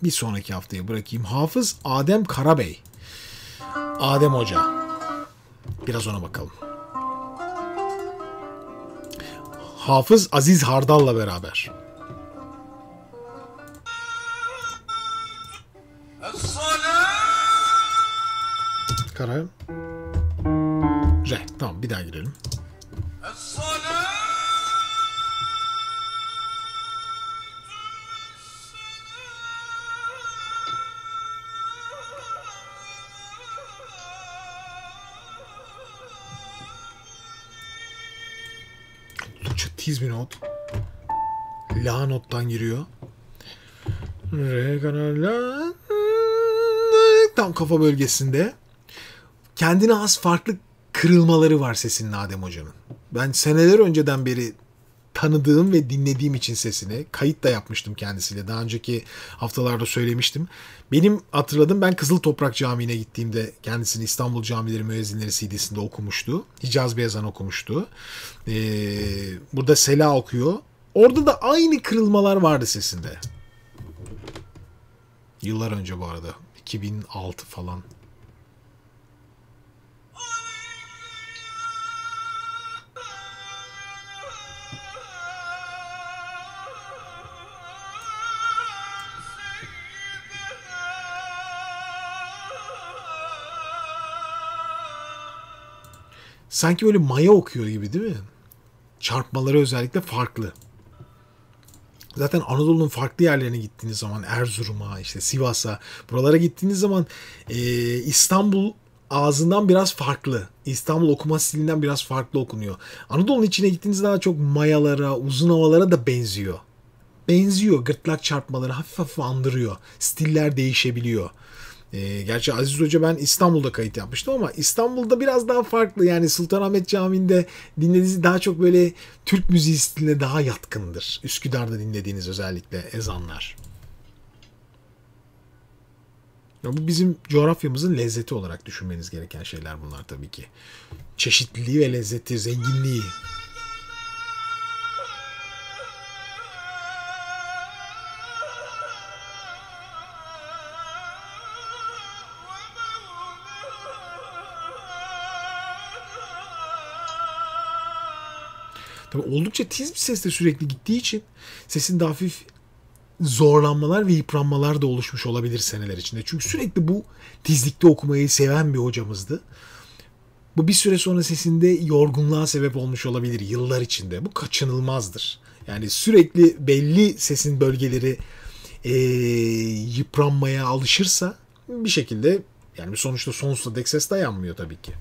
bir sonraki haftaya bırakayım. Hafız Adem Karabey. Adem Hoca. Biraz ona bakalım. Hafız Aziz Hardal'la beraber. Karar. Re. Tamam, bir daha girelim. Tiz bir not. La nottan giriyor. Re karar la. Tam kafa bölgesinde. Kendine has farklı kırılmaları var sesinin Adem Hoca'nın. Ben seneler önceden beri tanıdığım ve dinlediğim için sesini, kayıt da yapmıştım kendisiyle. Daha önceki haftalarda söylemiştim. Benim hatırladığım, ben Kızıl Toprak Camii'ne gittiğimde kendisini İstanbul Camileri Müezzinleri CD'sinde okumuştu. Hicaz Beyazan okumuştu. Burada Sela okuyor. Orada da aynı kırılmalar vardı sesinde. Yıllar önce bu arada. 2006 falan. Sanki böyle maya okuyor gibi değil mi? Çarpmaları özellikle farklı. Zaten Anadolu'nun farklı yerlerine gittiğiniz zaman, Erzurum'a, işte Sivas'a, buralara gittiğiniz zaman İstanbul ağzından biraz farklı. İstanbul okuma stilinden biraz farklı okunuyor. Anadolu'nun içine gittiğinizde daha çok mayalara, uzun havalara da benziyor. Benziyor. Gırtlak çarpmaları hafif hafif andırıyor. Stiller değişebiliyor. Gerçi Aziz Hoca ben İstanbul'da kayıt yapmıştım ama İstanbul'da biraz daha farklı. Yani Sultanahmet Camii'nde dinlediğiniz daha çok böyle Türk müziği stiline daha yatkındır. Üsküdar'da dinlediğiniz özellikle ezanlar. Ya bu bizim coğrafyamızın lezzeti olarak düşünmeniz gereken şeyler bunlar tabii ki. Çeşitliliği ve lezzeti, zenginliği. Tabii oldukça tiz bir sesle sürekli gittiği için sesin de hafif zorlanmalar ve yıpranmalar da oluşmuş olabilir seneler içinde. Çünkü sürekli bu tizlikte okumayı seven bir hocamızdı. Bu bir süre sonra sesinde yorgunluğa sebep olmuş olabilir yıllar içinde. Bu kaçınılmazdır. Yani sürekli belli sesin bölgeleri yıpranmaya alışırsa bir şekilde, yani sonuçta sonsuza dek ses dayanmıyor tabii ki.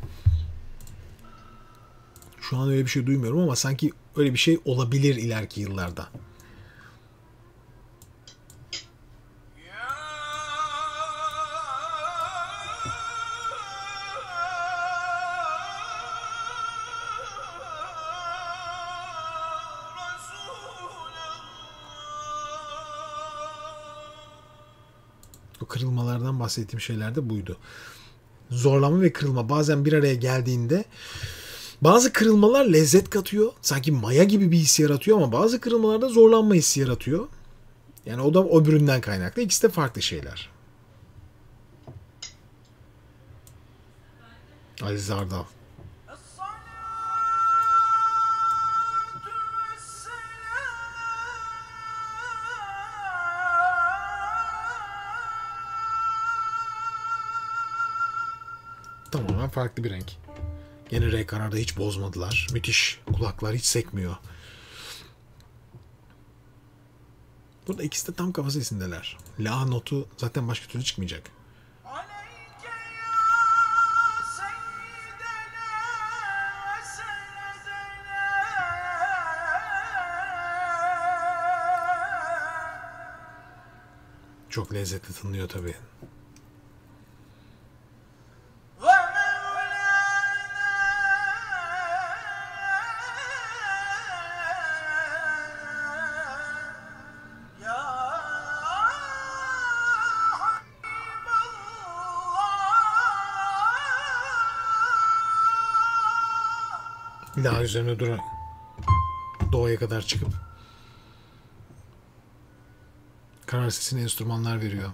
Şu an öyle bir şey duymuyorum ama sanki öyle bir şey olabilir ileriki yıllarda. O kırılmalardan bahsettiğim şeyler de buydu. Zorlama ve kırılma bazen bir araya geldiğinde bazı kırılmalar lezzet katıyor. Sanki maya gibi bir his yaratıyor ama bazı kırılmalarda zorlanma hissi yaratıyor. Yani o da öbüründen kaynaklı. İkisi de farklı şeyler. Aziz Ardal. Tamamen farklı bir renk. Gene R kararda hiç bozmadılar. Müthiş. Kulaklar hiç sekmiyor. Burada ikisi de tam kafa sesindeler. La notu zaten başka türlü çıkmayacak. Çok lezzetli tınlıyor tabii. Bir daha üzerine dur. Doğaya kadar çıkıp Karar sesine enstrümanlar veriyor.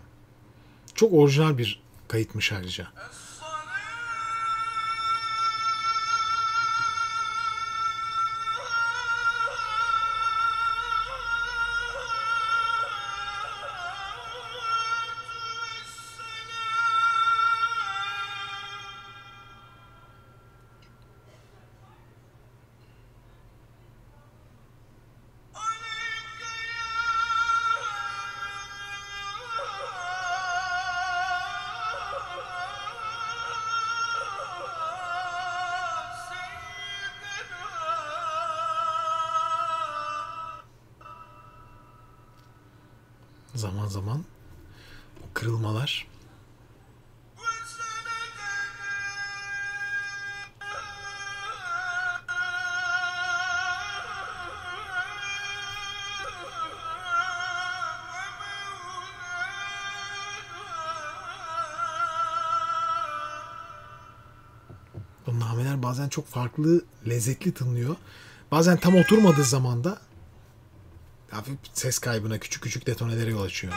Çok orijinal bir kayıtmış ayrıca. Zaman zaman o kırılmalar. Bu nameler bazen çok farklı, lezzetli tınlıyor. Bazen tam oturmadığı zaman da hafif ses kaybına, küçük küçük detonelere yol açıyor.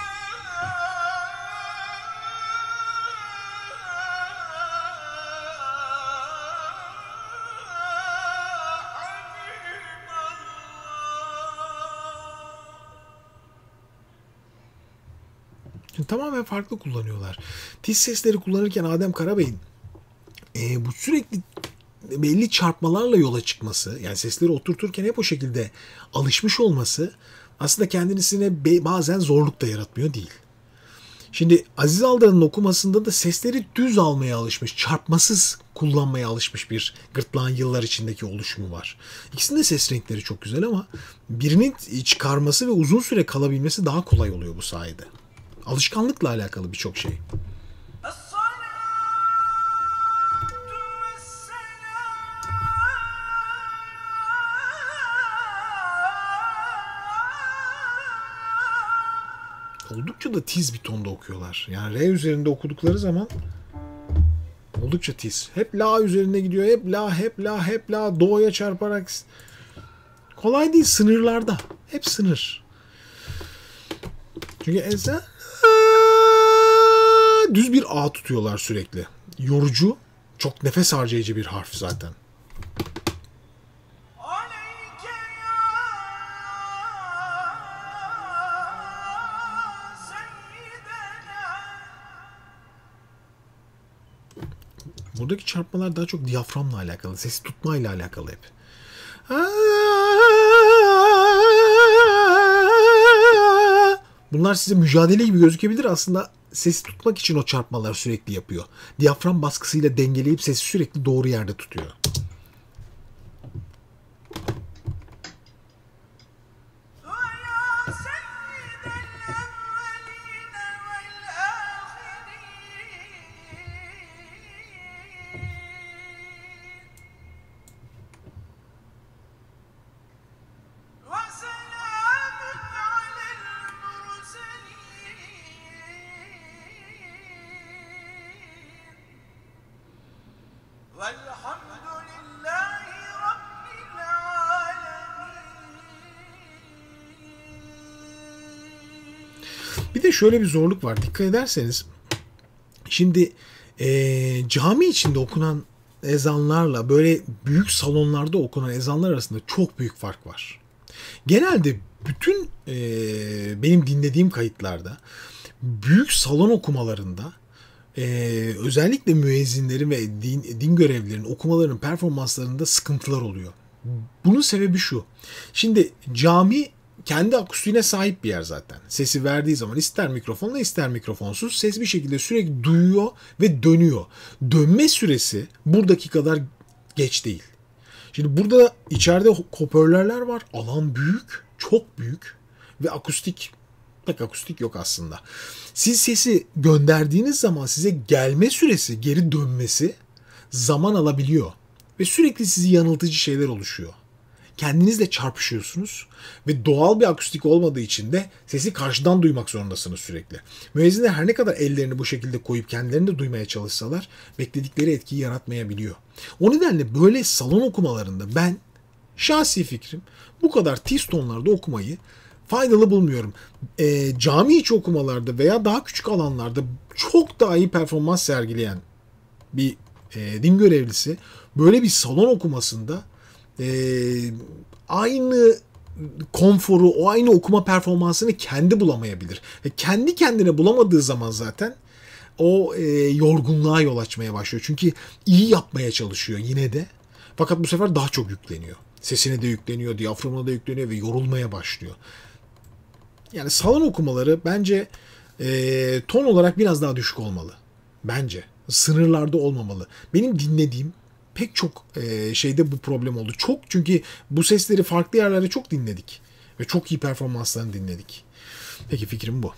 Şimdi tamamen farklı kullanıyorlar. Tiz sesleri kullanırken Adem Karabey'in bu sürekli belli çarpmalarla yola çıkması, yani sesleri oturturken hep o şekilde alışmış olması aslında kendisine bazen zorluk da yaratmıyor değil. Şimdi Aziz Aldar'ın okumasında da sesleri düz almaya alışmış, çarpmasız kullanmaya alışmış bir gırtlağın yıllar içindeki oluşumu var. İkisinin de ses renkleri çok güzel ama birinin çıkarması ve uzun süre kalabilmesi daha kolay oluyor bu sayede. Alışkanlıkla alakalı birçok şey. Oldukça da tiz bir tonda okuyorlar. Yani re üzerinde okudukları zaman oldukça tiz. Hep la üzerine gidiyor. Hep la, hep la, hep la. Do'ya çarparak. Kolay değil, sınırlarda. Hep sınır. Çünkü esen düz bir A tutuyorlar sürekli. Yorucu, çok nefes harcayıcı bir harf zaten. Buradaki çarpmalar daha çok diyaframla alakalı, sesi tutmayla alakalı hep. Bunlar size mücadele gibi gözükebilir, aslında sesi tutmak için o çarpmalar sürekli yapıyor. Diyafram baskısıyla dengeleyip sesi sürekli doğru yerde tutuyor. Bir de şöyle bir zorluk var. Dikkat ederseniz şimdi cami içinde okunan ezanlarla böyle büyük salonlarda okunan ezanlar arasında çok büyük fark var. Genelde bütün benim dinlediğim kayıtlarda büyük salon okumalarında özellikle müezzinlerin ve din görevlilerinin okumalarının performanslarında sıkıntılar oluyor. Bunun sebebi şu. Şimdi cami kendi akustiğine sahip bir yer zaten. Sesi verdiği zaman ister mikrofonla ister mikrofonsuz ses bir şekilde sürekli duyuyor ve dönüyor. Dönme süresi buradaki kadar geç değil. Şimdi burada içeride hoparlörler var. Alan büyük, çok büyük ve akustik. Pek akustik yok aslında. Siz sesi gönderdiğiniz zaman size gelme süresi, geri dönmesi zaman alabiliyor. Ve sürekli sizi yanıltıcı şeyler oluşuyor. Kendinizle çarpışıyorsunuz ve doğal bir akustik olmadığı için de sesi karşıdan duymak zorundasınız sürekli. Müezzinler her ne kadar ellerini bu şekilde koyup kendilerini de duymaya çalışsalar bekledikleri etkiyi yaratmayabiliyor. O nedenle böyle salon okumalarında ben şahsi fikrim bu kadar tiz tonlarda okumayı Faydalı bulmuyorum. Cami içi okumalarda veya daha küçük alanlarda çok daha iyi performans sergileyen bir din görevlisi böyle bir salon okumasında e, aynı konforu, o aynı okuma performansını kendi bulamayabilir. Kendi kendine bulamadığı zaman zaten o yorgunluğa yol açmaya başlıyor. Çünkü iyi yapmaya çalışıyor yine de. Fakat bu sefer daha çok yükleniyor. Sesine de yükleniyor, diyaframına da yükleniyor ve yorulmaya başlıyor. Yani salon okumaları bence ton olarak biraz daha düşük olmalı. Bence. Sınırlarda olmamalı. Benim dinlediğim pek çok şeyde bu problem oldu. Çok, çünkü bu sesleri farklı yerlerde çok dinledik. Ve çok iyi performanslarını dinledik. Peki, fikrim bu.